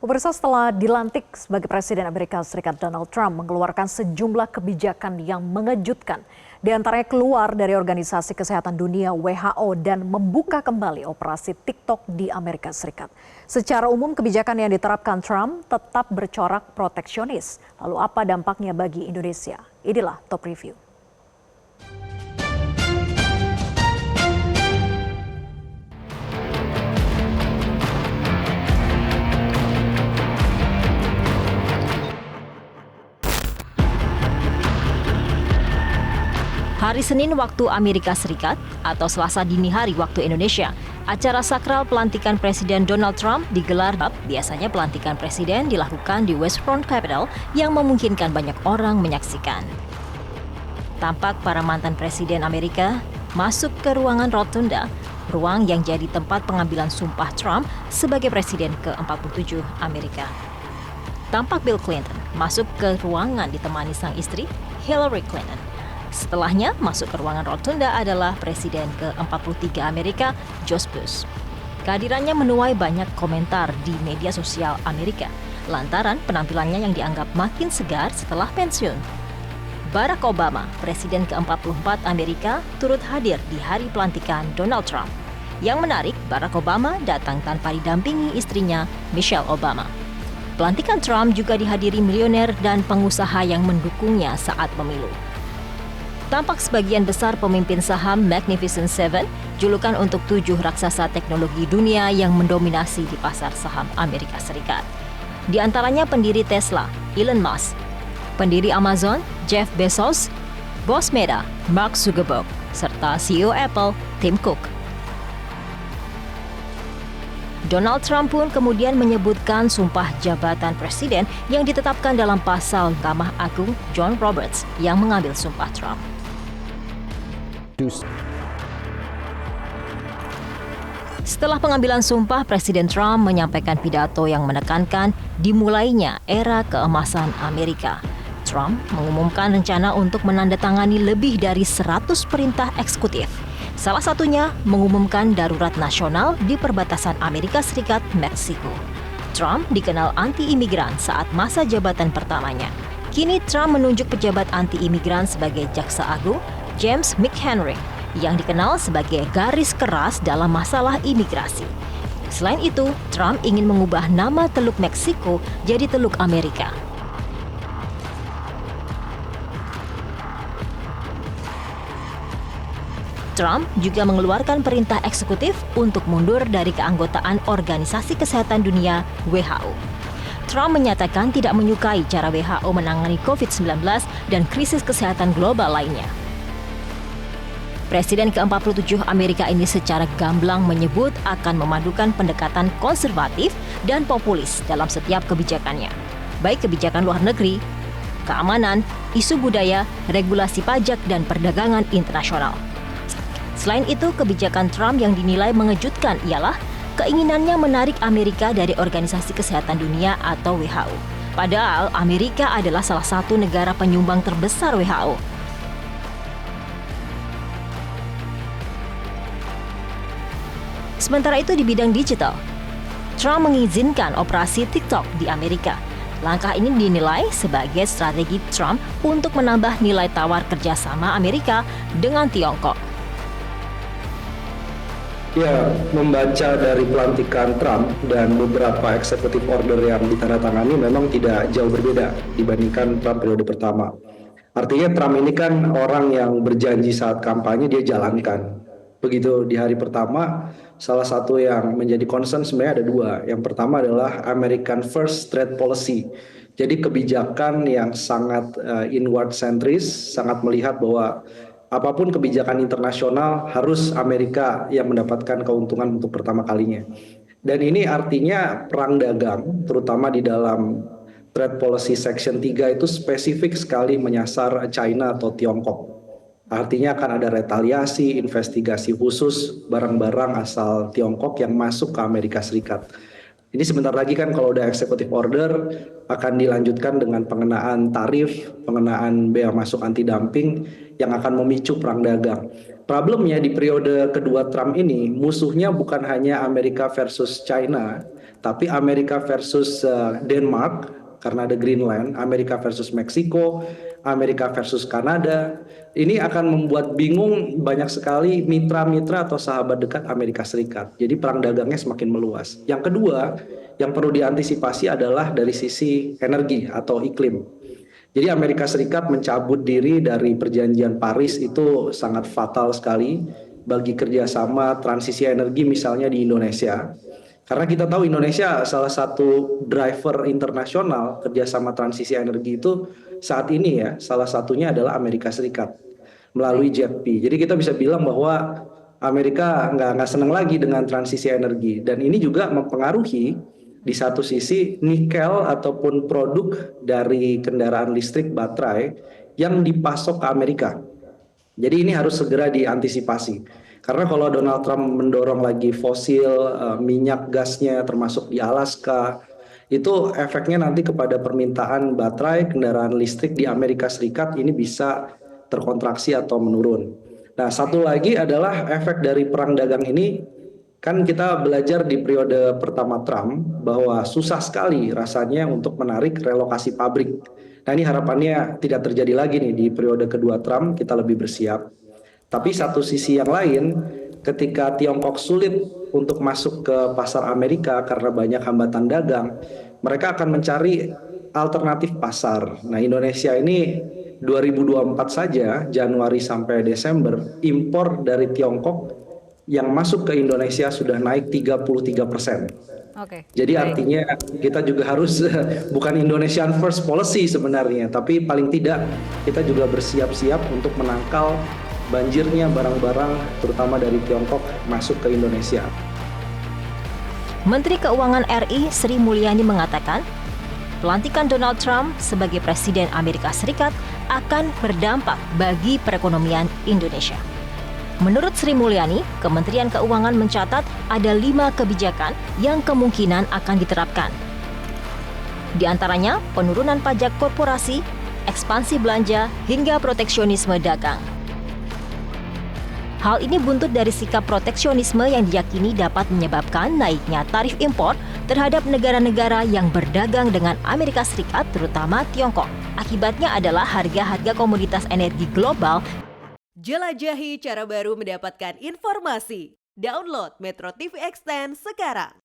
Pemirsa, setelah dilantik sebagai Presiden Amerika Serikat, Donald Trump mengeluarkan sejumlah kebijakan yang mengejutkan. Di antaranya keluar dari Organisasi Kesehatan Dunia WHO dan membuka kembali operasi TikTok di Amerika Serikat. Secara umum kebijakan yang diterapkan Trump tetap bercorak proteksionis. Lalu apa dampaknya bagi Indonesia? Inilah Top Review. Hari Senin waktu Amerika Serikat atau Selasa dini hari waktu Indonesia, acara sakral pelantikan Presiden Donald Trump digelar. Biasanya pelantikan presiden dilakukan di West Front Capitol yang memungkinkan banyak orang menyaksikan. Tampak para mantan presiden Amerika masuk ke ruangan rotunda, ruang yang jadi tempat pengambilan sumpah Trump sebagai presiden ke-47 Amerika. Tampak Bill Clinton masuk ke ruangan ditemani sang istri, Hillary Clinton. Setelahnya, masuk ke ruangan rotunda adalah Presiden ke-43 Amerika, George Bush. Kehadirannya menuai banyak komentar di media sosial Amerika, lantaran penampilannya yang dianggap makin segar setelah pensiun. Barack Obama, Presiden ke-44 Amerika, turut hadir di hari pelantikan Donald Trump. Yang menarik, Barack Obama datang tanpa didampingi istrinya, Michelle Obama. Pelantikan Trump juga dihadiri miliuner dan pengusaha yang mendukungnya saat pemilu. Tampak sebagian besar pemimpin saham Magnificent Seven, julukan untuk 7 raksasa teknologi dunia yang mendominasi di pasar saham Amerika Serikat. Di antaranya pendiri Tesla, Elon Musk, pendiri Amazon, Jeff Bezos, bos Meta, Mark Zuckerberg, serta CEO Apple, Tim Cook. Donald Trump pun kemudian menyebutkan sumpah jabatan presiden yang ditetapkan dalam pasal Mahkamah Agung John Roberts yang mengambil sumpah Trump. Setelah pengambilan sumpah, Presiden Trump menyampaikan pidato yang menekankan dimulainya era keemasan Amerika. Trump mengumumkan rencana untuk menandatangani lebih dari 100 perintah eksekutif. Salah satunya mengumumkan darurat nasional di perbatasan Amerika Serikat-Meksiko. Trump dikenal anti-imigran saat masa jabatan pertamanya. Kini Trump menunjuk pejabat anti-imigran sebagai Jaksa Agung, James McHenry, yang dikenal sebagai garis keras dalam masalah imigrasi. Selain itu, Trump ingin mengubah nama Teluk Meksiko jadi Teluk Amerika. Trump juga mengeluarkan perintah eksekutif untuk mundur dari keanggotaan Organisasi Kesehatan Dunia WHO. Trump menyatakan tidak menyukai cara WHO menangani COVID-19 dan krisis kesehatan global lainnya. Presiden ke-47 Amerika ini secara gamblang menyebut akan memadukan pendekatan konservatif dan populis dalam setiap kebijakannya, baik kebijakan luar negeri, keamanan, isu budaya, regulasi pajak, dan perdagangan internasional. Selain itu, kebijakan Trump yang dinilai mengejutkan ialah keinginannya menarik Amerika dari Organisasi Kesehatan Dunia atau WHO. Padahal Amerika adalah salah satu negara penyumbang terbesar WHO. Sementara itu di bidang digital, Trump mengizinkan operasi TikTok di Amerika. Langkah ini dinilai sebagai strategi Trump untuk menambah nilai tawar kerjasama Amerika dengan Tiongkok. Ya, membaca dari pelantikan Trump dan beberapa executive order yang ditandatangani memang tidak jauh berbeda dibandingkan Trump periode pertama. Artinya Trump ini kan orang yang berjanji saat kampanye dia jalankan. Begitu di hari pertama, salah satu yang menjadi concern sebenarnya ada dua. Yang pertama adalah American First Trade Policy. Jadi kebijakan yang sangat inward centris, sangat melihat bahwa apapun kebijakan internasional harus Amerika yang mendapatkan keuntungan untuk pertama kalinya. Dan ini artinya perang dagang, terutama di dalam Trade Policy Section 3 itu spesifik sekali menyasar China atau Tiongkok. Artinya akan ada retaliasi, investigasi khusus barang-barang asal Tiongkok yang masuk ke Amerika Serikat. Ini sebentar lagi kan kalau udah executive order akan dilanjutkan dengan pengenaan tarif, pengenaan bea masuk anti dumping yang akan memicu perang dagang. Problemnya di periode kedua Trump ini musuhnya bukan hanya Amerika versus China, Tapi Amerika versus Denmark karena ada Greenland, Amerika versus Meksiko, Amerika versus Kanada, ini akan membuat bingung banyak sekali mitra-mitra atau sahabat dekat Amerika Serikat. Jadi perang dagangnya semakin meluas. Yang kedua, yang perlu diantisipasi adalah dari sisi energi atau iklim. Jadi Amerika Serikat mencabut diri dari perjanjian Paris itu sangat fatal sekali bagi kerjasama transisi energi misalnya di Indonesia. Karena kita tahu Indonesia salah satu driver internasional kerjasama transisi energi itu saat ini ya, salah satunya adalah Amerika Serikat melalui JETP. Jadi kita bisa bilang bahwa Amerika nggak senang lagi dengan transisi energi, dan ini juga mempengaruhi di satu sisi nikel ataupun produk dari kendaraan listrik baterai yang dipasok ke Amerika. Jadi ini harus segera diantisipasi. Karena kalau Donald Trump mendorong lagi fosil, minyak gasnya termasuk di Alaska, itu efeknya nanti kepada permintaan baterai kendaraan listrik di Amerika Serikat ini bisa terkontraksi atau menurun. Nah, satu lagi adalah efek dari perang dagang ini. Kan kita belajar di periode pertama Trump bahwa susah sekali rasanya untuk menarik relokasi pabrik. Nah, ini harapannya tidak terjadi lagi nih di periode kedua Trump, kita lebih bersiap. Tapi satu sisi yang lain, ketika Tiongkok sulit untuk masuk ke pasar Amerika karena banyak hambatan dagang, mereka akan mencari alternatif pasar. Nah, Indonesia ini 2024 saja, Januari sampai Desember, impor dari Tiongkok yang masuk ke Indonesia sudah naik 33%. Oke. Jadi artinya kita juga harus bukan Indonesian first policy sebenarnya, tapi paling tidak kita juga bersiap-siap untuk menangkal banjirnya barang-barang terutama dari Tiongkok masuk ke Indonesia. Menteri Keuangan RI Sri Mulyani mengatakan, pelantikan Donald Trump sebagai Presiden Amerika Serikat akan berdampak bagi perekonomian Indonesia. Menurut Sri Mulyani, Kementerian Keuangan mencatat ada 5 kebijakan yang kemungkinan akan diterapkan. Di antaranya penurunan pajak korporasi, ekspansi belanja, hingga proteksionisme dagang. Hal ini buntut dari sikap proteksionisme yang diyakini dapat menyebabkan naiknya tarif impor terhadap negara-negara yang berdagang dengan Amerika Serikat, terutama Tiongkok. Akibatnya adalah harga-harga komoditas energi global. Jelajahi cara baru mendapatkan informasi. Download Metro TV Extend sekarang.